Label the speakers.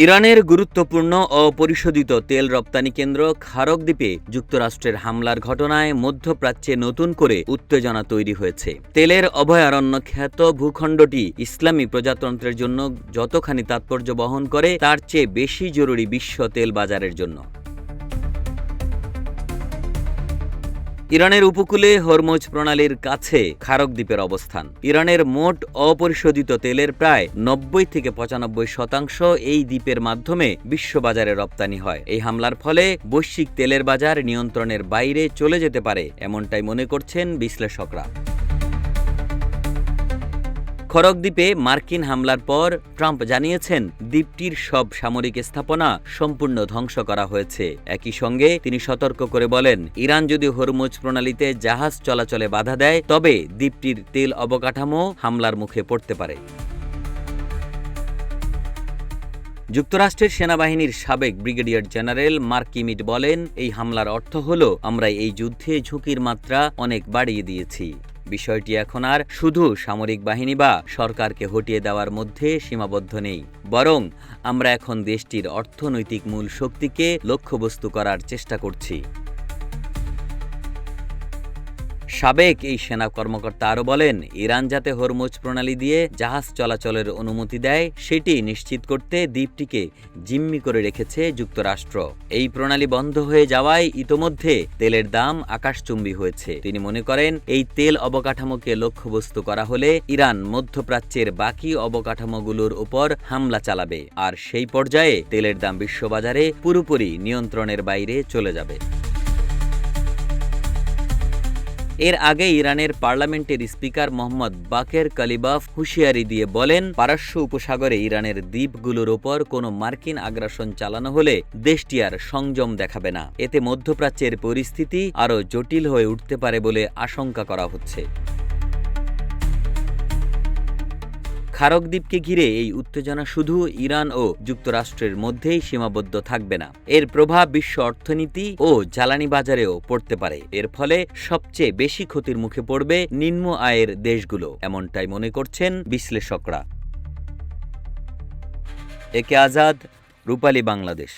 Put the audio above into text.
Speaker 1: ইরানের গুরুত্বপূর্ণ অপরিশোধিত তেল রপ্তানি কেন্দ্র খারক দ্বীপে যুক্তরাষ্ট্রের হামলার ঘটনায় মধ্যপ্রাচ্যে নতুন করে উত্তেজনা তৈরি হয়েছে। তেলের অভয়ারণ্য খ্যাত ভূখণ্ডটি ইসলামী প্রজাতন্ত্রের জন্য যতখানি তাৎপর্য বহন করে তার চেয়ে বেশি জরুরি বিশ্ব তেল বাজারের জন্য। ইরানের উপকূলে হরমুজ প্রণালীর কাছে খারক দ্বীপের অবস্থান। ইরানের মোট অপরিশোধিত তেলের প্রায় ৯০ থেকে ৯৫% এই দ্বীপের মাধ্যমে বিশ্ববাজারে রপ্তানি হয়। এই হামলার ফলে বৈশ্বিক তেলের বাজার নিয়ন্ত্রণের বাইরে চলে যেতে পারে, এমনটাই মনে করছেন বিশ্লেষকরা। খারক দ্বীপে মার্কিন হামলার পর ট্রাম্প জানিয়েছেন দ্বীপটির সব সামরিক স্থাপনা সম্পূর্ণ ধ্বংস করা হয়েছে। একই সঙ্গে তিনি সতর্ক করে বলেন, ইরান যদি হরমুজ প্রণালীতে জাহাজ চলাচলে বাধা দেয় তবে দ্বীপটির তেল অবকাঠামো হামলার মুখে পড়তে পারে। যুক্তরাষ্ট্রের সেনাবাহিনীর সাবেক ব্রিগেডিয়ার জেনারেল মার্ক কিমিট বলেন, এই হামলার অর্থ হল আমরা এই যুদ্ধে ঝুঁকির মাত্রা অনেক বাড়িয়ে দিয়েছি। বিষয়টি এখন আর শুধু সামরিক বাহিনী বা সরকারকে হটিয়ে দেওয়ার মধ্যে সীমাবদ্ধ নেই, বরং আমরা এখন দেশটির অর্থনৈতিক মূল শক্তিকে লক্ষ্যবস্তু করার চেষ্টা করছি। সাবেক এই সেনা কর্মকর্তা আরও বলেন, ইরান যাতে হরমুজ প্রণালী দিয়ে জাহাজ চলাচলের অনুমতি দেয় সেটি নিশ্চিত করতে দ্বীপটিকে জিম্মি করে রেখেছে যুক্তরাষ্ট্র। এই প্রণালী বন্ধ হয়ে যাওয়ায় ইতোমধ্যে তেলের দাম আকাশচুম্বী হয়েছে। তিনি মনে করেন, এই তেল অবকাঠামোকে লক্ষ্যবস্তু করা হলে ইরান মধ্যপ্রাচ্যের বাকি অবকাঠামোগুলোর উপর হামলা চালাবে, আর সেই পর্যায়ে তেলের দাম বিশ্ববাজারে পুরোপুরি নিয়ন্ত্রণের বাইরে চলে যাবে। এর আগে ইরানের পার্লামেন্টের স্পিকার মোহাম্মদ বাকের কালিবাফ হুঁশিয়ারি দিয়ে বলেন, পারস্য উপসাগরে ইরানের দ্বীপগুলোর ওপর কোনো মার্কিন আগ্রাসন চালানো হলে দেশটি আর সংযম দেখাবে না। এতে মধ্যপ্রাচ্যের পরিস্থিতি আরও জটিল হয়ে উঠতে পারে বলে আশঙ্কা করা হচ্ছে। খারক দ্বীপকে ঘিরে এই উত্তেজনা শুধু ইরান ও যুক্তরাষ্ট্রের মধ্যেই সীমাবদ্ধ থাকবে না, এর প্রভাব বিশ্ব অর্থনীতি ও জ্বালানি বাজারেও পড়তে পারে। এর ফলে সবচেয়ে বেশি ক্ষতির মুখে পড়বে নিম্ন আয়ের দেশগুলো, এমনটাই মনে করছেন বিশ্লেষকরা। একে আজাদ, রূপালী বাংলাদেশ।